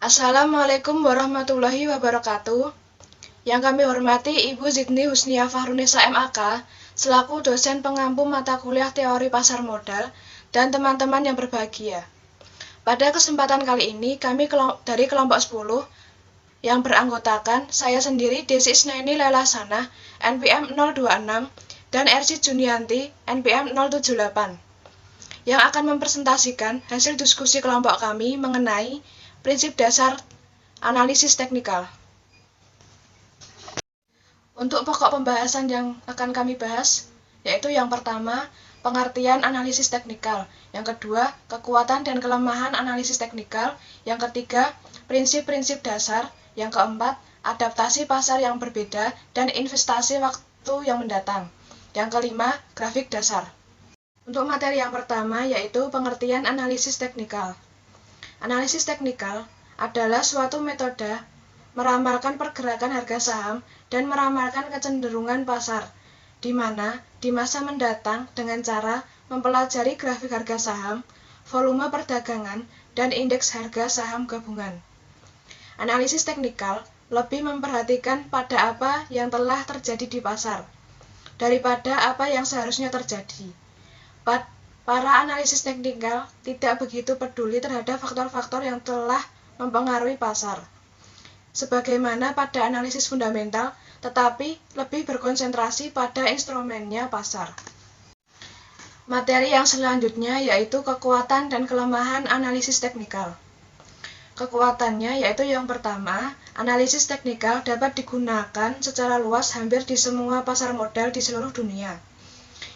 Assalamualaikum warahmatullahi wabarakatuh. Yang kami hormati Ibu Zidni Husnia Fahrunisa MAK, selaku dosen pengampu mata kuliah teori pasar modal, dan teman-teman yang berbahagia. Pada kesempatan kali ini, kami dari kelompok 10 yang beranggotakan saya sendiri, Desi Isnaini Lelasana, NPM 026, dan Ersi Junianti, NPM 078, yang akan mempresentasikan hasil diskusi kelompok kami mengenai prinsip dasar analisis teknikal. Untuk pokok pembahasan yang akan kami bahas, yaitu yang pertama, pengertian analisis teknikal, yang kedua, kekuatan dan kelemahan analisis teknikal, yang ketiga, prinsip-prinsip dasar, yang keempat, adaptasi pasar yang berbeda dan investasi waktu yang mendatang, yang kelima, grafik dasar. Untuk materi yang pertama, yaitu pengertian analisis teknikal. Analisis teknikal adalah suatu metode meramalkan pergerakan harga saham dan meramalkan kecenderungan pasar, di mana di masa mendatang dengan cara mempelajari grafik harga saham, volume perdagangan, dan indeks harga saham gabungan. Analisis teknikal lebih memperhatikan pada apa yang telah terjadi di pasar, daripada apa yang seharusnya terjadi. Para analisis teknikal tidak begitu peduli terhadap faktor-faktor yang telah mempengaruhi pasar, sebagaimana pada analisis fundamental, tetapi lebih berkonsentrasi pada instrumennya pasar. Materi yang selanjutnya yaitu kekuatan dan kelemahan analisis teknikal. Kekuatannya yaitu yang pertama, analisis teknikal dapat digunakan secara luas hampir di semua pasar modal di seluruh dunia.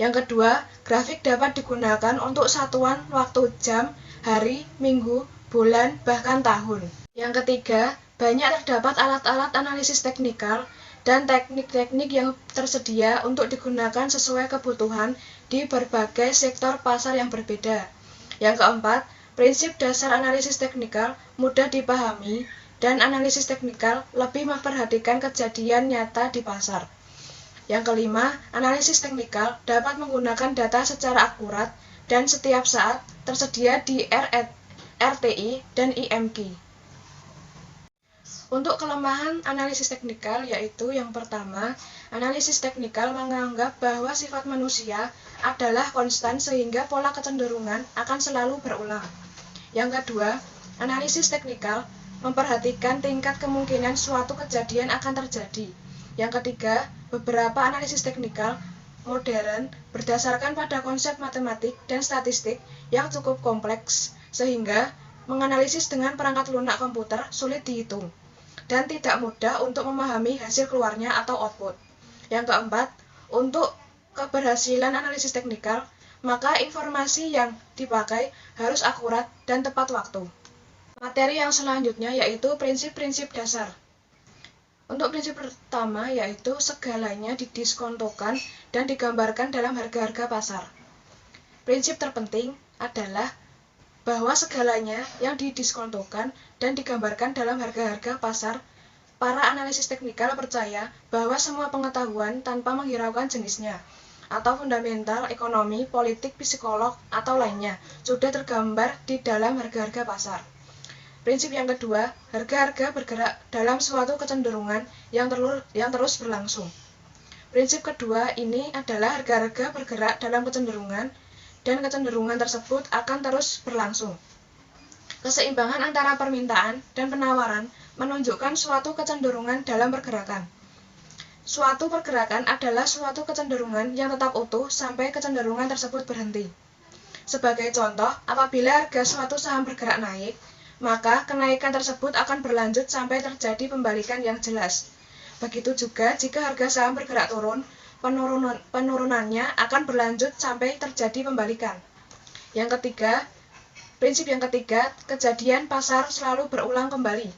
Yang kedua, grafik dapat digunakan untuk satuan waktu jam, hari, minggu, bulan, bahkan tahun. Yang ketiga, banyak terdapat alat-alat analisis teknikal dan teknik-teknik yang tersedia untuk digunakan sesuai kebutuhan di berbagai sektor pasar yang berbeda. Yang keempat, prinsip dasar analisis teknikal mudah dipahami dan analisis teknikal lebih memperhatikan kejadian nyata di pasar. Yang kelima, analisis teknikal dapat menggunakan data secara akurat dan setiap saat tersedia di RTI dan IMQ. Untuk kelemahan analisis teknikal yaitu yang pertama, analisis teknikal menganggap bahwa sifat manusia adalah konstan sehingga pola kecenderungan akan selalu berulang. Yang kedua, analisis teknikal memperhatikan tingkat kemungkinan suatu kejadian akan terjadi. Yang ketiga, beberapa analisis teknikal modern berdasarkan pada konsep matematik dan statistik yang cukup kompleks, sehingga menganalisis dengan perangkat lunak komputer sulit dihitung dan tidak mudah untuk memahami hasil keluarnya atau output. Yang keempat, untuk keberhasilan analisis teknikal, maka informasi yang dipakai harus akurat dan tepat waktu. Materi yang selanjutnya yaitu prinsip-prinsip dasar. Untuk prinsip pertama yaitu segalanya didiskontokan dan digambarkan dalam harga-harga pasar. Prinsip terpenting adalah bahwa segalanya yang didiskontokan dan digambarkan dalam harga-harga pasar. Para analisis teknikal percaya bahwa semua pengetahuan tanpa menghiraukan jenisnya, atau fundamental, ekonomi, politik, psikolog, atau lainnya, sudah tergambar di dalam harga-harga pasar. Prinsip yang kedua, harga-harga bergerak dalam suatu kecenderungan yang terus berlangsung. Prinsip kedua ini adalah harga-harga bergerak dalam kecenderungan dan kecenderungan tersebut akan terus berlangsung. Keseimbangan antara permintaan dan penawaran menunjukkan suatu kecenderungan dalam pergerakan. Suatu pergerakan adalah suatu kecenderungan yang tetap utuh sampai kecenderungan tersebut berhenti. Sebagai contoh, apabila harga suatu saham bergerak naik, maka kenaikan tersebut akan berlanjut sampai terjadi pembalikan yang jelas. Begitu juga jika harga saham bergerak turun, penurunannya akan berlanjut sampai terjadi pembalikan. Prinsip yang ketiga, kejadian pasar selalu berulang kembali.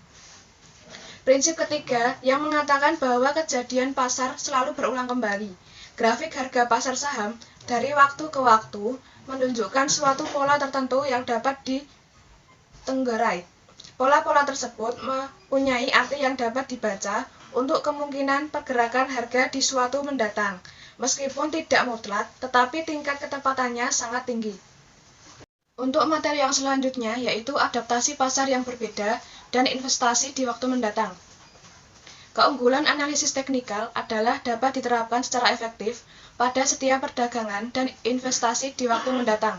Prinsip ketiga yang mengatakan bahwa kejadian pasar selalu berulang kembali. Grafik harga pasar saham dari waktu ke waktu menunjukkan suatu pola tertentu yang dapat ditenggarai. Pola-pola tersebut mempunyai arti yang dapat dibaca untuk kemungkinan pergerakan harga di suatu mendatang, meskipun tidak mutlak, tetapi tingkat ketepatannya sangat tinggi. Untuk materi yang selanjutnya yaitu adaptasi pasar yang berbeda dan investasi di waktu mendatang. Keunggulan analisis teknikal adalah dapat diterapkan secara efektif pada setiap perdagangan dan investasi di waktu mendatang.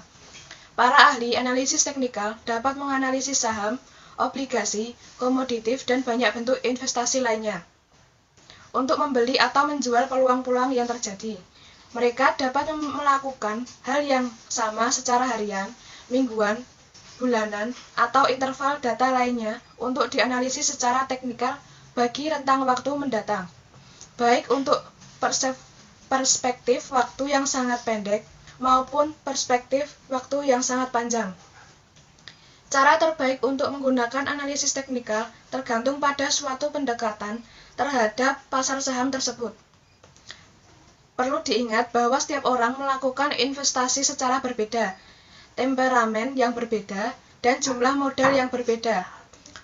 Para ahli analisis teknikal dapat menganalisis saham, obligasi, komoditif, dan banyak bentuk investasi lainnya untuk membeli atau menjual peluang-peluang yang terjadi. Mereka dapat melakukan hal yang sama secara harian, mingguan, bulanan, atau interval data lainnya untuk dianalisis secara teknikal bagi rentang waktu mendatang, baik untuk perspektif waktu yang sangat pendek maupun perspektif waktu yang sangat panjang. Cara terbaik untuk menggunakan analisis teknikal tergantung pada suatu pendekatan terhadap pasar saham tersebut. Perlu diingat bahwa setiap orang melakukan investasi secara berbeda, temperamen yang berbeda, dan jumlah modal yang berbeda.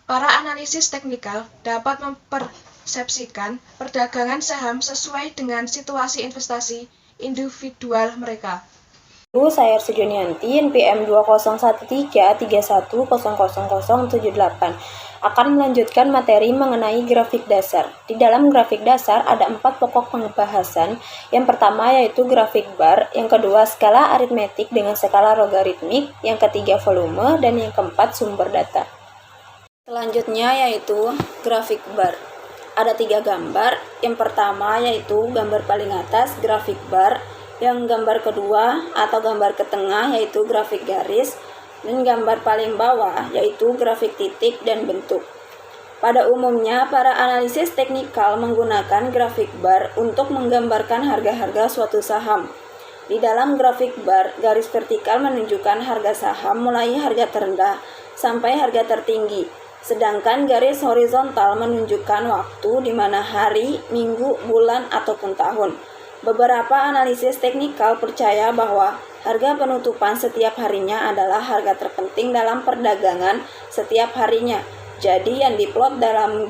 Para analisis teknikal dapat mempersepsikan perdagangan saham sesuai dengan situasi investasi individual mereka. Saya Sujunianti, NPM 201331000078 akan melanjutkan materi mengenai grafik dasar. Di dalam grafik dasar ada 4 pokok pembahasan. Yang pertama yaitu grafik bar, yang kedua skala aritmetik dengan skala logaritmik, yang ketiga volume, dan yang keempat sumber data. Selanjutnya yaitu grafik bar. Ada 3 gambar. Yang pertama yaitu gambar paling atas, grafik bar. Yang gambar kedua atau gambar ke tengah yaitu grafik garis, dan gambar paling bawah yaitu grafik titik dan bentuk. Pada umumnya, para analisis teknikal menggunakan grafik bar untuk menggambarkan harga-harga suatu saham. Di dalam grafik bar, garis vertikal menunjukkan harga saham mulai harga terendah sampai harga tertinggi, sedangkan garis horizontal menunjukkan waktu di mana hari, minggu, bulan, ataupun tahun. Beberapa analisis teknikal percaya bahwa harga penutupan setiap harinya adalah harga terpenting dalam perdagangan setiap harinya. Jadi yang diplot dalam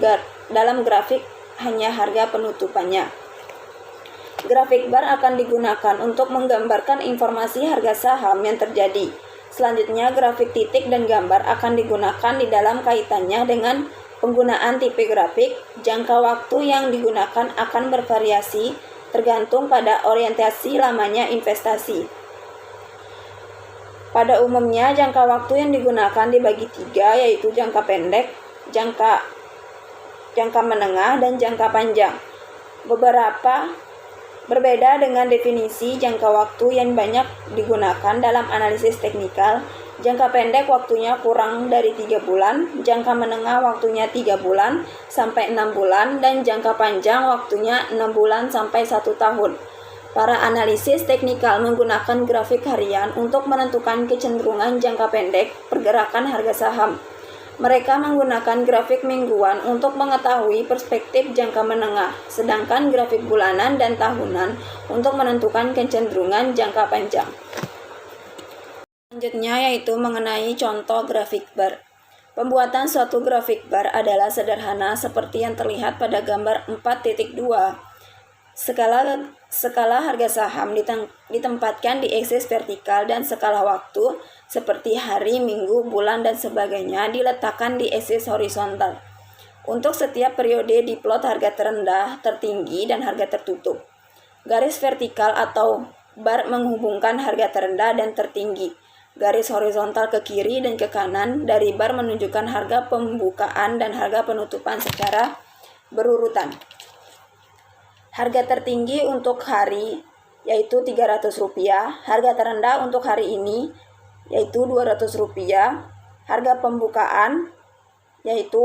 grafik hanya harga penutupannya. Grafik bar akan digunakan untuk menggambarkan informasi harga saham yang terjadi. Selanjutnya, grafik titik dan gambar akan digunakan di dalam kaitannya dengan penggunaan tipe grafik. Jangka waktu yang digunakan akan bervariasi tergantung pada orientasi lamanya investasi. Pada umumnya, jangka waktu yang digunakan dibagi 3, yaitu jangka pendek, jangka menengah, dan jangka panjang. Berbeda dengan definisi jangka waktu yang banyak digunakan dalam analisis teknikal. Jangka pendek waktunya kurang dari 3 bulan, jangka menengah waktunya 3 bulan sampai 6 bulan, dan jangka panjang waktunya 6 bulan sampai 1 tahun. Para analisis teknikal menggunakan grafik harian untuk menentukan kecenderungan jangka pendek pergerakan harga saham. Mereka menggunakan grafik mingguan untuk mengetahui perspektif jangka menengah, sedangkan grafik bulanan dan tahunan untuk menentukan kecenderungan jangka panjang. Selanjutnya yaitu mengenai contoh grafik bar. Pembuatan suatu grafik bar adalah sederhana seperti yang terlihat pada gambar 4.2. Skala harga saham ditempatkan di aksis vertikal dan skala waktu seperti hari, minggu, bulan, dan sebagainya diletakkan di aksis horizontal. Untuk setiap periode diplot harga terendah, tertinggi, dan harga tertutup. Garis vertikal atau bar menghubungkan harga terendah dan tertinggi. Garis horizontal ke kiri dan ke kanan dari bar menunjukkan harga pembukaan dan harga penutupan secara berurutan. Harga tertinggi untuk hari yaitu Rp300, harga terendah untuk hari ini yaitu Rp200, harga pembukaan yaitu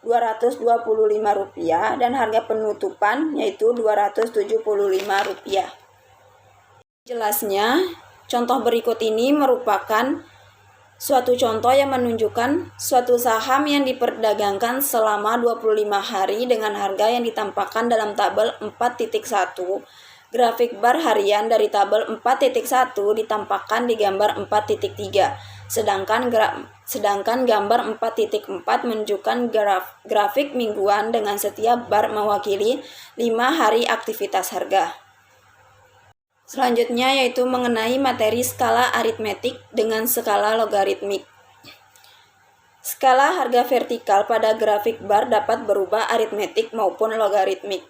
Rp225 dan harga penutupan yaitu Rp275. Jelasnya, contoh berikut ini merupakan suatu contoh yang menunjukkan suatu saham yang diperdagangkan selama 25 hari dengan harga yang ditampakkan dalam tabel 4.1. Grafik bar harian dari tabel 4.1 ditampakkan di gambar 4.3. Sedangkan gambar 4.4 menunjukkan grafik mingguan dengan setiap bar mewakili 5 hari aktivitas harga. Selanjutnya yaitu mengenai materi skala aritmetik dengan skala logaritmik. Skala harga vertikal pada grafik bar dapat berubah aritmetik maupun logaritmik.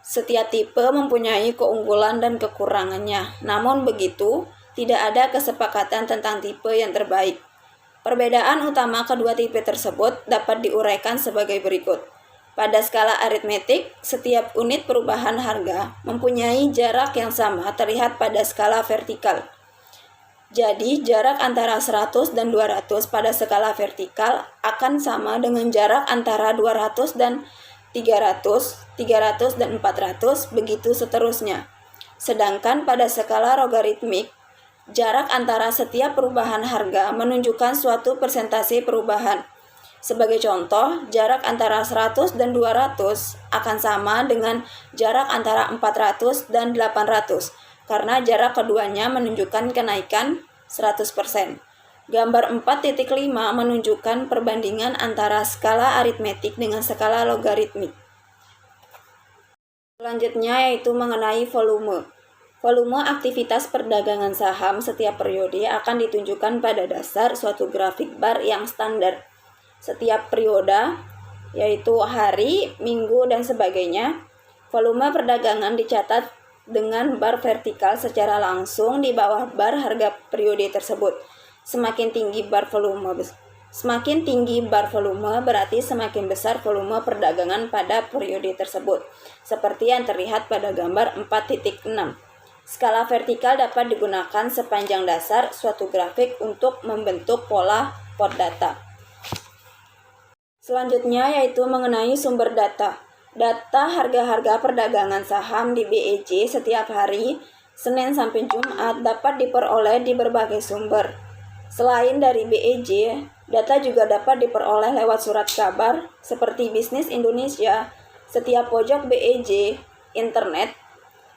Setiap tipe mempunyai keunggulan dan kekurangannya, namun begitu, tidak ada kesepakatan tentang tipe yang terbaik. Perbedaan utama kedua tipe tersebut dapat diuraikan sebagai berikut. Pada skala aritmetik, setiap unit perubahan harga mempunyai jarak yang sama terlihat pada skala vertikal. Jadi, jarak antara 100 dan 200 pada skala vertikal akan sama dengan jarak antara 200 dan 300, 300 dan 400, begitu seterusnya. Sedangkan pada skala logaritmik, jarak antara setiap perubahan harga menunjukkan suatu persentase perubahan. Sebagai contoh, jarak antara 100 dan 200 akan sama dengan jarak antara 400 dan 800, karena jarak keduanya menunjukkan kenaikan 100%. Gambar 4.5 menunjukkan perbandingan antara skala aritmetik dengan skala logaritmik. Selanjutnya yaitu mengenai volume. Volume aktivitas perdagangan saham setiap periode akan ditunjukkan pada dasar suatu grafik bar yang standar. Setiap periode, yaitu hari, minggu, dan sebagainya, volume perdagangan dicatat dengan bar vertikal secara langsung di bawah bar harga periode tersebut. Semakin tinggi bar volume berarti semakin besar volume perdagangan pada periode tersebut, seperti yang terlihat pada gambar 4.6. Skala vertikal dapat digunakan sepanjang dasar suatu grafik untuk membentuk pola pot data. Selanjutnya yaitu mengenai sumber data. Data harga-harga perdagangan saham di BEJ setiap hari, Senin sampai Jumat, dapat diperoleh di berbagai sumber. Selain dari BEJ, data juga dapat diperoleh lewat surat kabar seperti Bisnis Indonesia, setiap pojok BEJ, internet,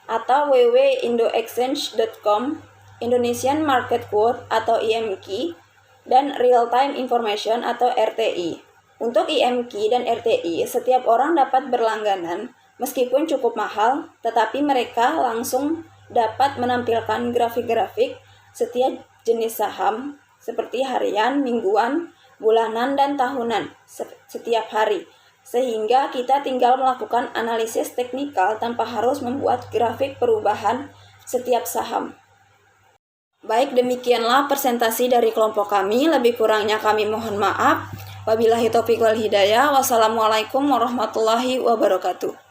atau www.indoexchange.com, Indonesian Market Quote atau IMQ, dan Real Time Information atau RTI. Untuk IMQ dan RTI, setiap orang dapat berlangganan, meskipun cukup mahal, tetapi mereka langsung dapat menampilkan grafik-grafik setiap jenis saham, seperti harian, mingguan, bulanan, dan tahunan setiap hari. Sehingga kita tinggal melakukan analisis teknikal tanpa harus membuat grafik perubahan setiap saham. Baik, demikianlah presentasi dari kelompok kami. Lebih kurangnya kami mohon maaf. Wabillahi taufiq wal hidayah. Wassalamualaikum warahmatullahi wabarakatuh.